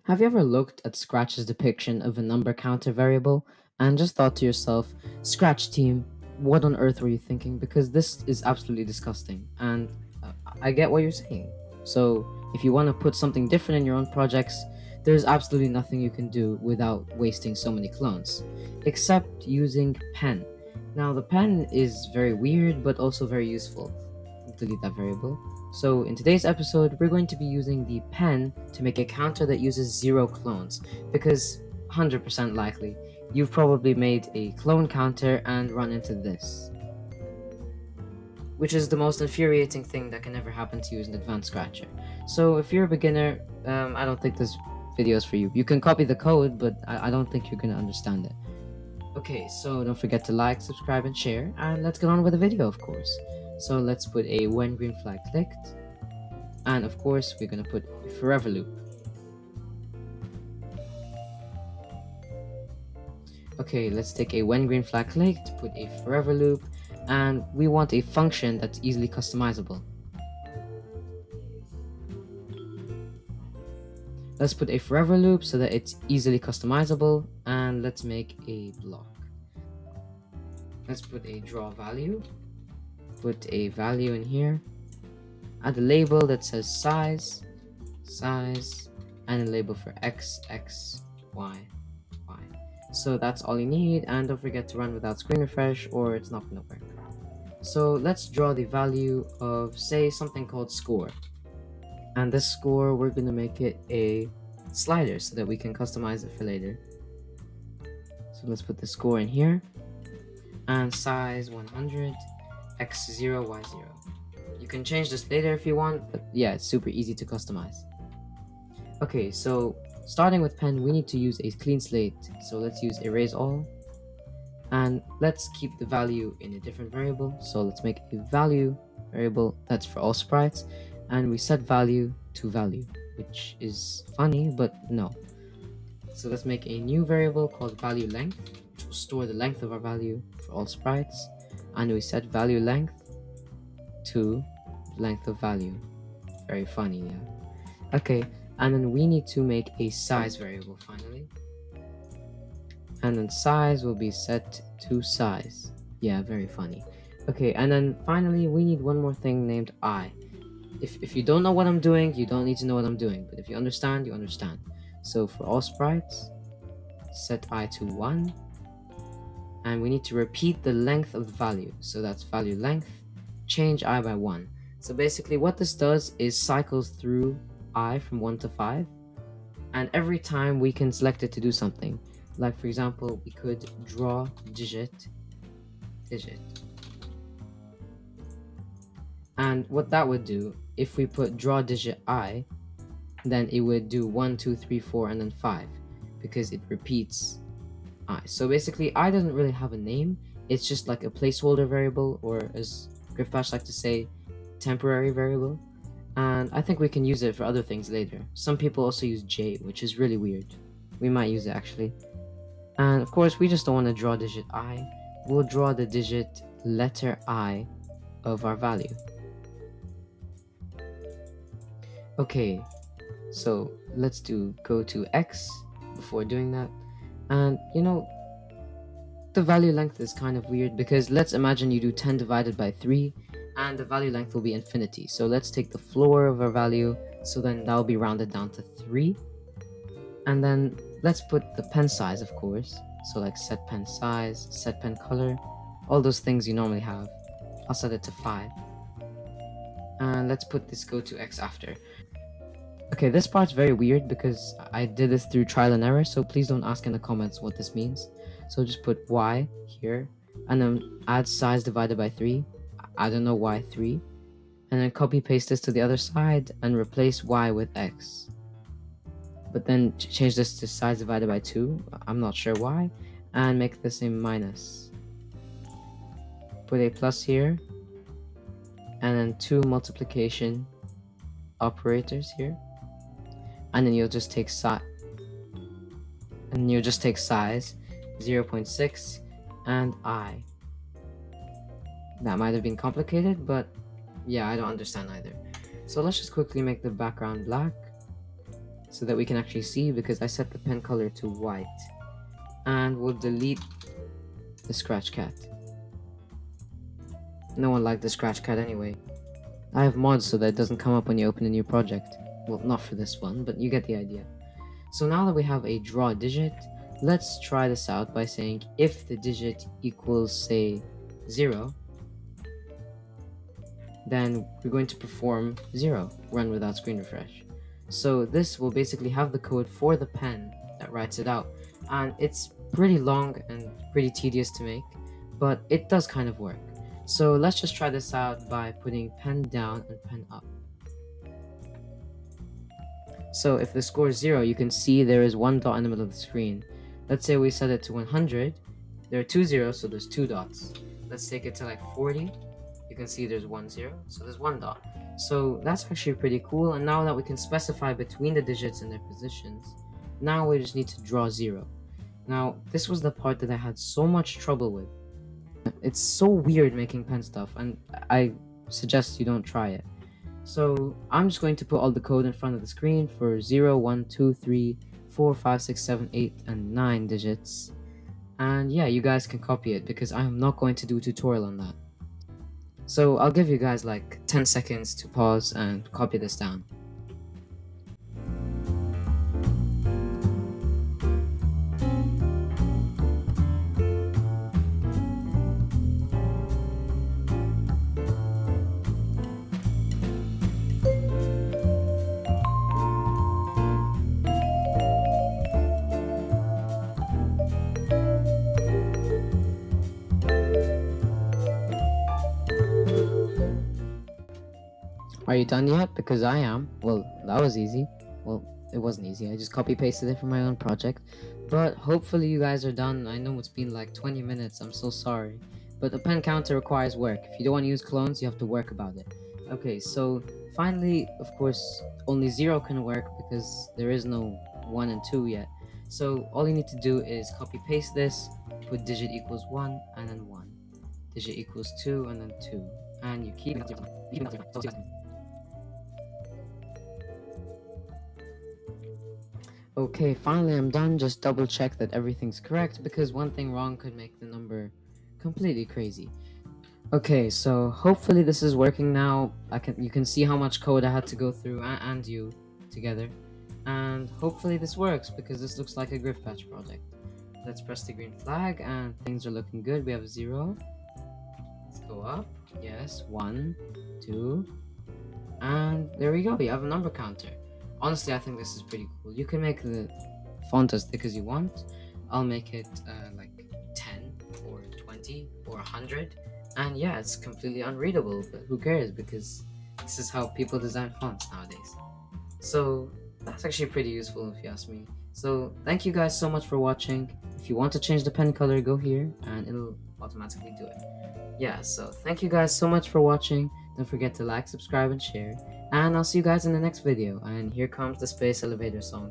Have you ever looked at Scratch's depiction of a number counter variable and just thought to yourself, Scratch team, what on earth were you thinking? Because this is absolutely disgusting. And I get what you're saying. So, if you want to put something different in your own projects, there's absolutely nothing you can do without wasting so many clones, except using pen. Now, the pen is very weird but also very useful. Delete that variable. So in today's episode, we're going to be using the pen to make a counter that uses 0 clones, because 100% likely, you've probably made a clone counter and run into this, which is the most infuriating thing that can ever happen to you as an advanced scratcher. So if you're a beginner, I don't think this video is for you. You can copy the code, but I don't think you're going to understand it. Okay, so don't forget to like, subscribe, and share, and let's get on with the video, of course. So let's put a when green flag clicked, and of course we're gonna put a forever loop. Okay, let's take a when green flag clicked, put a forever loop, and we want a function that's easily customizable. Let's put a forever loop so that it's easily customizable, and let's make a block. Let's put a draw value, put a value in here, add a label that says size, and a label for x, y. So that's all you need, and don't forget to run without screen refresh or it's not gonna work. So let's draw the value of, say, something called score. And this score, we're gonna make it a slider so that we can customize it for later. So let's put the score in here, and size 100, x0, y0. You can change this later if you want, but yeah, it's super easy to customize. Okay, so starting with pen, we need to use a clean slate. So let's use erase all, and let's keep the value in a different variable. So let's make a value variable that's for all sprites, and we set value to value, which is funny, but no. So let's make a new variable called value length, which will store the length of our value for all sprites, and we set value length to length of value. Very funny, yeah. Okay, and then we need to make a size variable finally, and then size will be set to size. Yeah, very funny. Okay, and then finally we need one more thing named I. If you don't know what I'm doing, you don't need to know what I'm doing, but if you understand, you understand. So for all sprites, set I to 1, and we need to repeat the length of the value. So that's value length, change I by 1. So basically what this does is cycles through I from 1 to 5, and every time we can select it to do something. Like for example, we could draw digit. And what that would do, if we put draw digit I, then it would do 1, 2, 3, 4, and then 5, because it repeats I. So basically, I doesn't really have a name. It's just like a placeholder variable, or as GriffBash like to say, temporary variable. And I think we can use it for other things later. Some people also use J, which is really weird. We might use it actually. And of course, we just don't want to draw digit I. We'll draw the digit letter I of our value. Okay, so let's go to X before doing that. And the value length is kind of weird, because let's imagine you do 10 divided by 3 and the value length will be infinity. So let's take the floor of our value, so then that'll be rounded down to 3. And then let's put the pen size, of course. So like set pen size, set pen color, all those things you normally have. I'll set it to 5. And let's put this go to X after. Okay, this part's very weird because I did this through trial and error, so please don't ask in the comments what this means. So just put Y here, and then add size divided by 3. I don't know why 3. And then copy paste this to the other side and replace Y with X. But then change this to size divided by 2, I'm not sure why, and make this a minus. Put a plus here, and then 2 multiplication operators here. And then you'll just take size, 0.6 and I. That might have been complicated, but yeah, I don't understand either. So let's just quickly make the background black, so that we can actually see, because I set the pen color to white. And we'll delete the scratch cat. No one liked the scratch cat anyway. I have mods so that it doesn't come up when you open a new project. Well, not for this one, but you get the idea. So now that we have a draw digit, let's try this out by saying if the digit equals, say, 0, then we're going to perform 0, run without screen refresh. So this will basically have the code for the pen that writes it out. And it's pretty long and pretty tedious to make, but it does kind of work. So let's just try this out by putting pen down and pen up. So if the score is 0, you can see there is one dot in the middle of the screen. Let's say we set it to 100. There are 2 zeros, so there's 2 dots. Let's take it to like 40. You can see there's 1 0, so there's 1 dot. So that's actually pretty cool. And now that we can specify between the digits and their positions, now we just need to draw 0. Now, this was the part that I had so much trouble with. It's so weird making pen stuff, and I suggest you don't try it. So I'm just going to put all the code in front of the screen for 0, 1, 2, 3, 4, 5, 6, 7, 8, and 9 digits. And yeah, you guys can copy it because I'm not going to do a tutorial on that. So I'll give you guys like 10 seconds to pause and copy this down. Are you done yet? Because I am. Well, that was easy. Well, it wasn't easy. I just copy pasted it from my own project. But hopefully you guys are done. I know it's been like 20 minutes. I'm so sorry. But the pen counter requires work. If you don't want to use clones, you have to work about it. Okay, so finally, of course, only 0 can work because there is no 1 and 2 yet. So all you need to do is copy paste this, put digit equals 1 and then 1. Digit equals 2 and then 2. And you keep Okay, finally I'm done. Just double check that everything's correct because one thing wrong could make the number completely crazy. Okay, so hopefully this is working now. You can see how much code I had to go through and you together. And hopefully this works because this looks like a Griffpatch project. Let's press the green flag and things are looking good. We have 0. Let's go up. Yes, 1, 2, and there we go. We have a number counter. Honestly, I think this is pretty cool. You can make the font as thick as you want. I'll make it like 10 or 20 or 100. And yeah, it's completely unreadable, but who cares, because this is how people design fonts nowadays. So that's actually pretty useful if you ask me. So thank you guys so much for watching. If you want to change the pen color, go here and it'll automatically do it. Yeah, so thank you guys so much for watching. Don't forget to like, subscribe, and share. And I'll see you guys in the next video. And here comes the space elevator song.